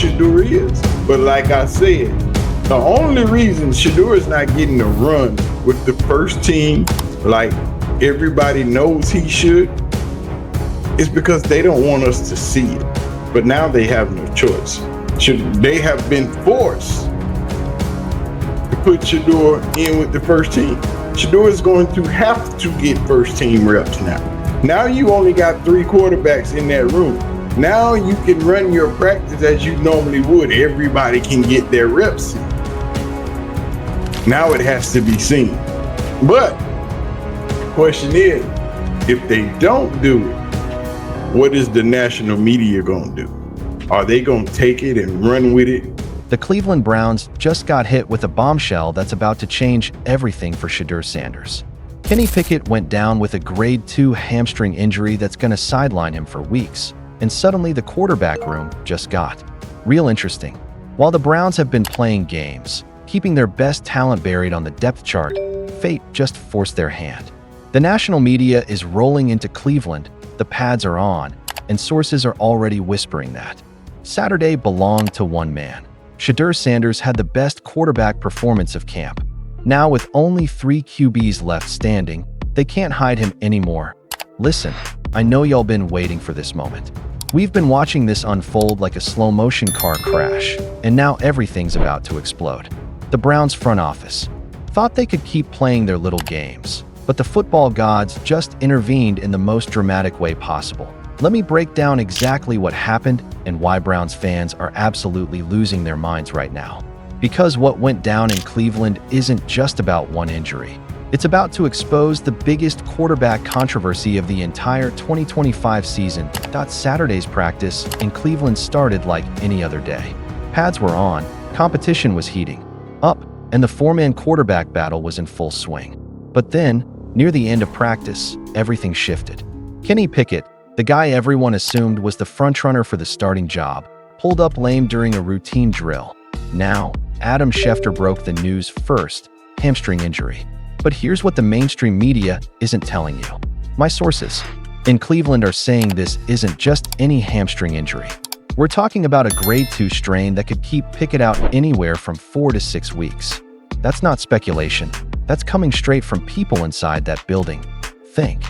Shedeur is. But like I said, the only reason Shedeur is not getting a run with the first team like everybody knows he should is because they don't want us to see it. But now they have no choice. They have been forced to put Shedeur in with the first team. Shedeur is going to have to get first team reps now. Now you only got 3 quarterbacks in that room. Now you can run your practice as you normally would. Everybody can get their reps in. Now it has to be seen. But the question is, if they don't do it, what is the national media going to do? Are they going to take it and run with it? The Cleveland Browns just got hit with a bombshell that's about to change everything for Shedeur Sanders. Kenny Pickett went down with a grade 2 hamstring injury that's going to sideline him for weeks, and suddenly the quarterback room just got real interesting. While the Browns have been playing games, keeping their best talent buried on the depth chart, fate just forced their hand. The national media is rolling into Cleveland, the pads are on, and sources are already whispering that Saturday belonged to one man. Shedeur Sanders had the best quarterback performance of camp. Now with only 3 QBs left standing, they can't hide him anymore. Listen, I know y'all been waiting for this moment. We've been watching this unfold like a slow-motion car crash, and now everything's about to explode. The Browns front office thought they could keep playing their little games, but the football gods just intervened in the most dramatic way possible. Let me break down exactly what happened and why Browns fans are absolutely losing their minds right now. Because what went down in Cleveland isn't just about one injury. It's about to expose the biggest quarterback controversy of the entire 2025 season. Saturday's practice in Cleveland started like any other day. Pads were on, competition was heating up, and the 4-man quarterback battle was in full swing. But then, near the end of practice, everything shifted. Kenny Pickett, the guy everyone assumed was the frontrunner for the starting job, pulled up lame during a routine drill. Now, Adam Schefter broke the news first: hamstring injury. But here's what the mainstream media isn't telling you. My sources in Cleveland are saying this isn't just any hamstring injury. We're talking about a grade 2 strain that could keep Pickett out anywhere from 4 to 6 weeks. That's not speculation. That's coming straight from people inside that building. Think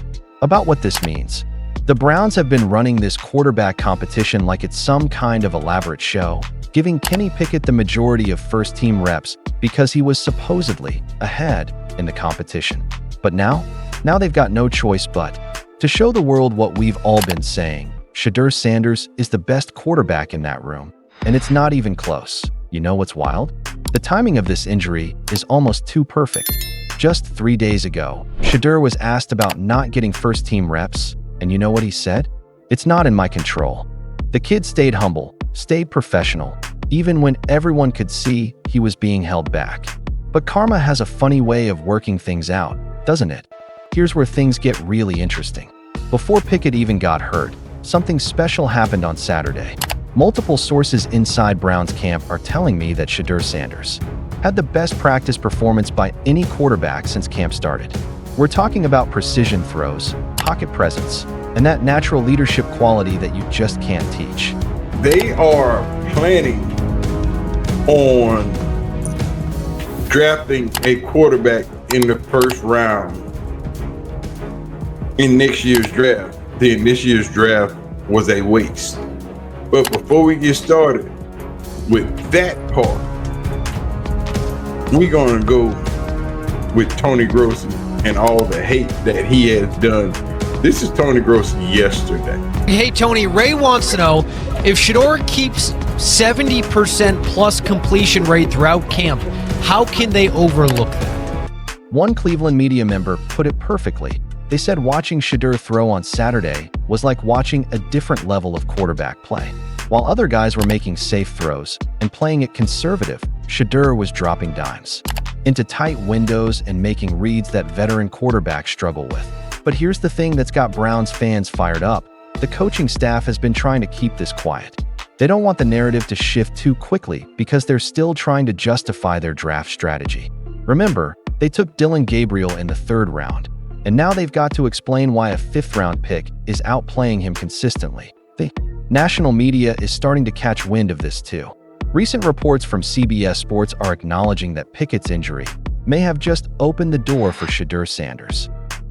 about what this means. The Browns have been running this quarterback competition like it's some kind of elaborate show, giving Kenny Pickett the majority of first-team reps because he was supposedly ahead in the competition. But now they've got no choice but to show the world what we've all been saying. Shedeur Sanders is the best quarterback in that room, and it's not even close. You know what's wild? The timing of this injury is almost too perfect. Just 3 days ago, Shedeur was asked about not getting first-team reps, and you know what he said? It's not in my control. The kid stayed humble, stayed professional, even when everyone could see he was being held back. But karma has a funny way of working things out, doesn't it? Here's where things get really interesting. Before Pickett even got hurt, something special happened on Saturday. Multiple sources inside Browns camp are telling me that Shedeur Sanders had the best practice performance by any quarterback since camp started. We're talking about precision throws, pocket presence, and that natural leadership quality that you just can't teach. They are planning on drafting a quarterback in the first round in next year's draft. Then this year's draft was a waste. But before we get started with that part, we're gonna go with Tony Grossi and all the hate that he has done. This is Tony Grossi yesterday. Hey Tony, Ray wants to know if Shedeur keeps 70% plus completion rate throughout camp, how can they overlook that? One Cleveland media member put it perfectly. They said watching Shedeur throw on Saturday was like watching a different level of quarterback play. While other guys were making safe throws and playing it conservative, Shedeur was dropping dimes into tight windows and making reads that veteran quarterbacks struggle with. But here's the thing that's got Browns fans fired up. The coaching staff has been trying to keep this quiet. They don't want the narrative to shift too quickly because they're still trying to justify their draft strategy. Remember, they took Dillon Gabriel in the 3rd round, and now they've got to explain why a 5th-round pick is outplaying him consistently. National media is starting to catch wind of this too. Recent reports from CBS Sports are acknowledging that Pickett's injury may have just opened the door for Shedeur Sanders.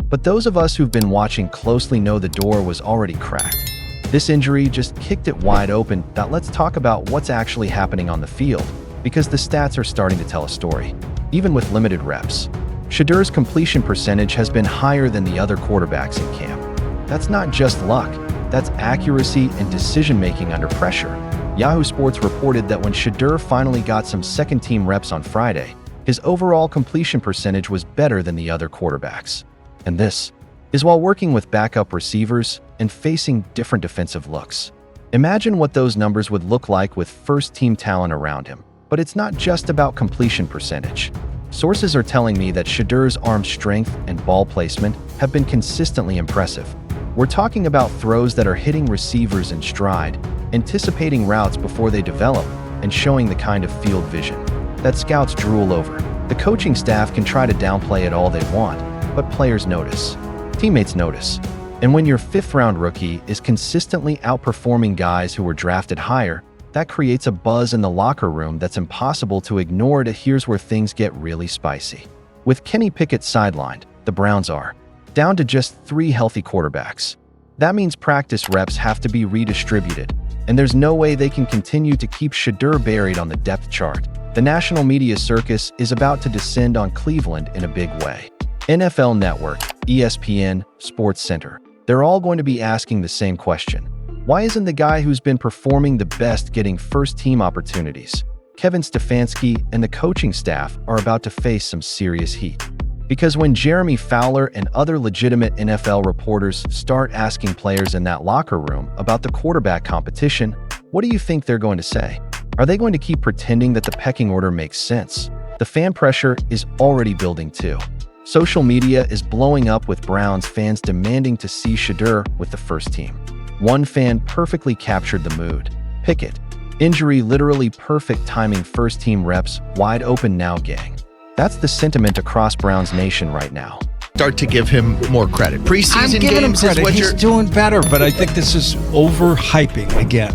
But those of us who've been watching closely know the door was already cracked. This injury just kicked it wide open. Let's talk about what's actually happening on the field, because the stats are starting to tell a story. Even with limited reps, Shedeur's completion percentage has been higher than the other quarterbacks in camp. That's not just luck, that's accuracy and decision-making under pressure. Yahoo Sports reported that when Shedeur finally got some second-team reps on Friday, his overall completion percentage was better than the other quarterbacks. And this is while working with backup receivers and facing different defensive looks. Imagine what those numbers would look like with first-team talent around him. But it's not just about completion percentage. Sources are telling me that Shedeur's arm strength and ball placement have been consistently impressive. We're talking about throws that are hitting receivers in stride, anticipating routes before they develop, and showing the kind of field vision that scouts drool over. The coaching staff can try to downplay it all they want, but players notice. Teammates notice. And when your fifth-round rookie is consistently outperforming guys who were drafted higher, that creates a buzz in the locker room that's impossible to ignore. Here's where things get really spicy. With Kenny Pickett sidelined, the Browns are down to just 3 healthy quarterbacks. That means practice reps have to be redistributed, and there's no way they can continue to keep Shedeur buried on the depth chart. The national media circus is about to descend on Cleveland in a big way. NFL Network, ESPN, Sports Center, they're all going to be asking the same question. Why isn't the guy who's been performing the best getting first-team opportunities? Kevin Stefanski and the coaching staff are about to face some serious heat. Because when Jeremy Fowler and other legitimate NFL reporters start asking players in that locker room about the quarterback competition, what do you think they're going to say? Are they going to keep pretending that the pecking order makes sense? The fan pressure is already building too. Social media is blowing up with Browns fans demanding to see Shedeur with the first team. One fan perfectly captured the mood. Pickett, injury literally perfect timing, first team reps, wide open now gang. That's the sentiment across Browns Nation right now. Start to give him more credit. Preseason I'm giving him games credit. is what He's you're doing better, but I think this is overhyping again.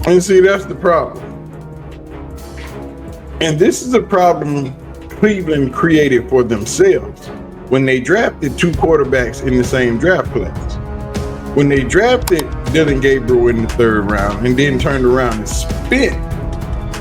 And see, that's the problem. And this is a problem Cleveland created for themselves when they drafted 2 quarterbacks in the same draft class. When they drafted Dylan Gabriel in the 3rd round and then turned around and spent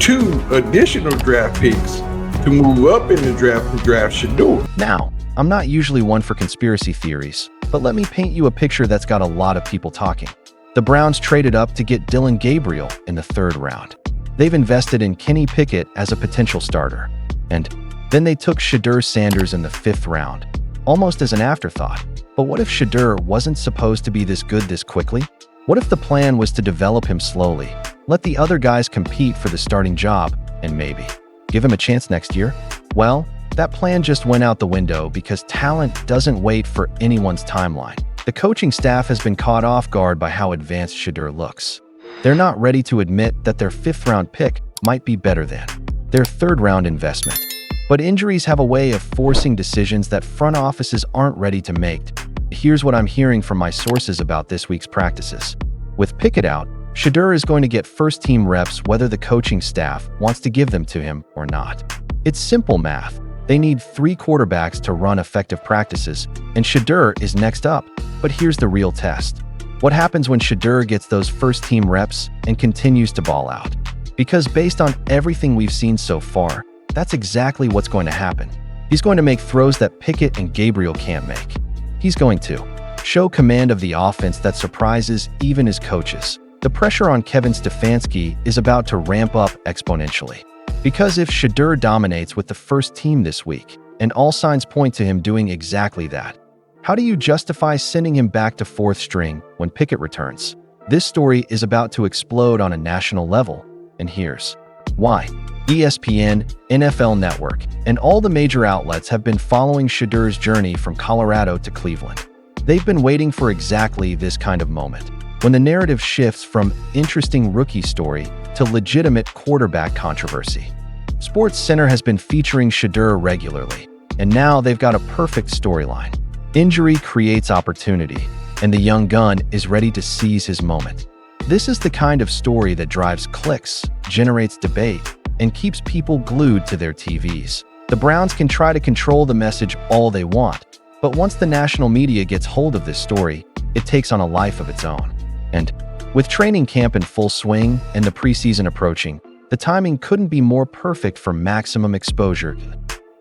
2 additional draft picks to move up in the draft to draft Shedeur. Now, I'm not usually one for conspiracy theories, but let me paint you a picture that's got a lot of people talking. The Browns traded up to get Dylan Gabriel in the 3rd round. They've invested in Kenny Pickett as a potential starter. And then they took Shedeur Sanders in the 5th round, almost as an afterthought. But what if Shedeur wasn't supposed to be this good this quickly? What if the plan was to develop him slowly, let the other guys compete for the starting job, and maybe give him a chance next year? Well, that plan just went out the window because talent doesn't wait for anyone's timeline. The coaching staff has been caught off guard by how advanced Shedeur looks. They're not ready to admit that their 5th-round pick might be better than their 3rd-round investment. But injuries have a way of forcing decisions that front offices aren't ready to make. Here's what I'm hearing from my sources about this week's practices. With Pickett out, Shedeur is going to get first-team reps whether the coaching staff wants to give them to him or not. It's simple math. They need 3 quarterbacks to run effective practices, and Shedeur is next up. But here's the real test. What happens when Shedeur gets those first-team reps and continues to ball out? Because based on everything we've seen so far, that's exactly what's going to happen. He's going to make throws that Pickett and Gabriel can't make. He's going to show command of the offense that surprises even his coaches. The pressure on Kevin Stefanski is about to ramp up exponentially. Because if Shedeur dominates with the first team this week, and all signs point to him doing exactly that, how do you justify sending him back to 4th string when Pickett returns? This story is about to explode on a national level, and here's why. ESPN, NFL Network, and all the major outlets have been following Shedeur's journey from Colorado to Cleveland. They've been waiting for exactly this kind of moment, when the narrative shifts from interesting rookie story to legitimate quarterback controversy. Sports Center has been featuring Shedeur regularly, and now they've got a perfect storyline. Injury creates opportunity. and the young gun is ready to seize his moment. This is the kind of story that drives clicks, generates debate, and keeps people glued to their TVs. The Browns can try to control the message all they want, but once the national media gets hold of this story, it takes on a life of its own. And with training camp in full swing and the preseason approaching, the timing couldn't be more perfect for maximum exposure.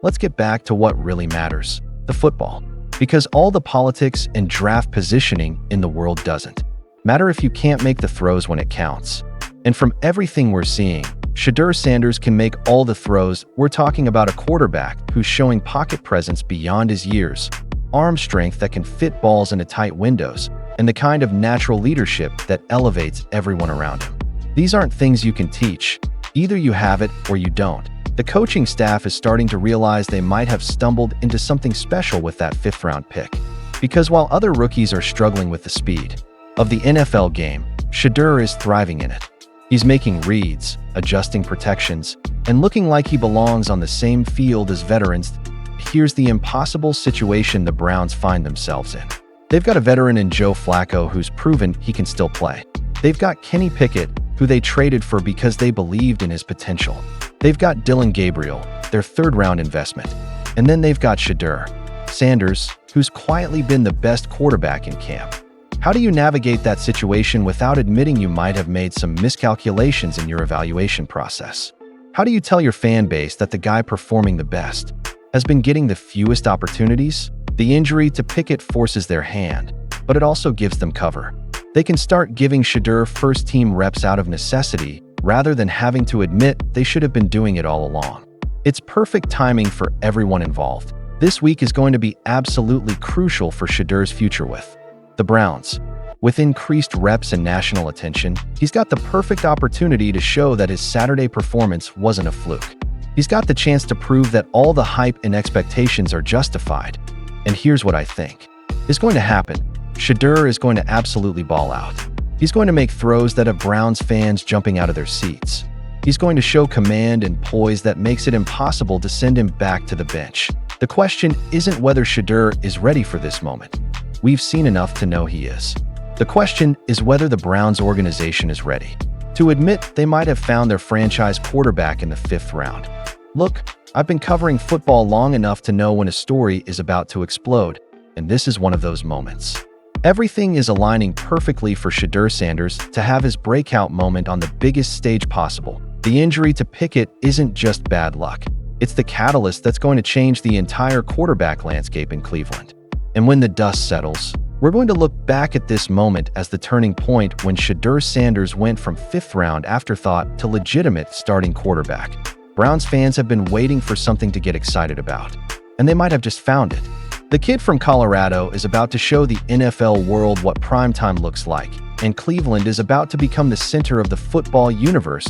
Let's get back to what really matters, the football. Because all the politics and draft positioning in the world doesn't matter if you can't make the throws when it counts. And from everything we're seeing, Shedeur Sanders can make all the throws. We're talking about a quarterback who's showing pocket presence beyond his years, arm strength that can fit balls into tight windows, and the kind of natural leadership that elevates everyone around him. These aren't things you can teach. Either you have it or you don't. The coaching staff is starting to realize they might have stumbled into something special with that fifth-round pick. Because while other rookies are struggling with the speed of the NFL game, Shedeur is thriving in it. He's making reads, adjusting protections, and looking like he belongs on the same field as veterans. Here's the impossible situation the Browns find themselves in. They've got a veteran in Joe Flacco who's proven he can still play. They've got Kenny Pickett, who they traded for because they believed in his potential. They've got Dillon Gabriel, their third-round investment. And then they've got Shedeur Sanders, who's quietly been the best quarterback in camp. How do you navigate that situation without admitting you might have made some miscalculations in your evaluation process? How do you tell your fan base that the guy performing the best has been getting the fewest opportunities? The injury to Pickett forces their hand, but it also gives them cover. They can start giving Shedeur first-team reps out of necessity rather than having to admit they should have been doing it all along. It's perfect timing for everyone involved. This week is going to be absolutely crucial for Shedeur's future with the Browns. With increased reps and national attention, he's got the perfect opportunity to show that his Saturday performance wasn't a fluke. He's got the chance to prove that all the hype and expectations are justified. And here's what I think is going to happen. Shedeur is going to absolutely ball out. He's going to make throws that have Browns fans jumping out of their seats. He's going to show command and poise that makes it impossible to send him back to the bench. The question isn't whether Shedeur is ready for this moment. We've seen enough to know he is. The question is whether the Browns organization is ready to admit they might have found their franchise quarterback in the fifth round. Look, I've been covering football long enough to know when a story is about to explode, and this is one of those moments. Everything is aligning perfectly for Shedeur Sanders to have his breakout moment on the biggest stage possible. The injury to Pickett isn't just bad luck. It's the catalyst that's going to change the entire quarterback landscape in Cleveland. And when the dust settles, we're going to look back at this moment as the turning point when Shedeur Sanders went from fifth-round afterthought to legitimate starting quarterback. Browns fans have been waiting for something to get excited about, and they might have just found it. The kid from Colorado is about to show the NFL world what primetime looks like, and Cleveland is about to become the center of the football universe.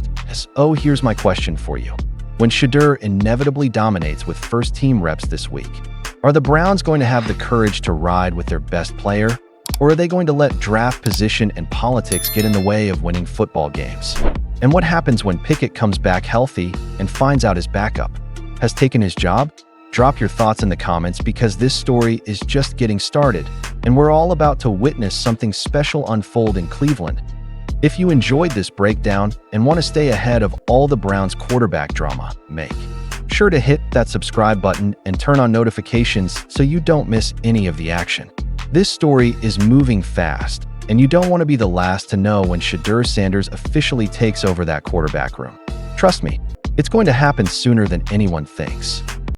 Oh, here's my question for you. When Shedeur inevitably dominates with first-team reps this week, are the Browns going to have the courage to ride with their best player, or are they going to let draft position and politics get in the way of winning football games? And what happens when Pickett comes back healthy and finds out his backup has taken his job? Drop your thoughts in the comments because this story is just getting started, and we're all about to witness something special unfold in Cleveland. If you enjoyed this breakdown and want to stay ahead of all the Browns quarterback drama, make sure to hit that subscribe button and turn on notifications so you don't miss any of the action. This story is moving fast, and you don't want to be the last to know when Shedeur Sanders officially takes over that quarterback room. Trust me, it's going to happen sooner than anyone thinks.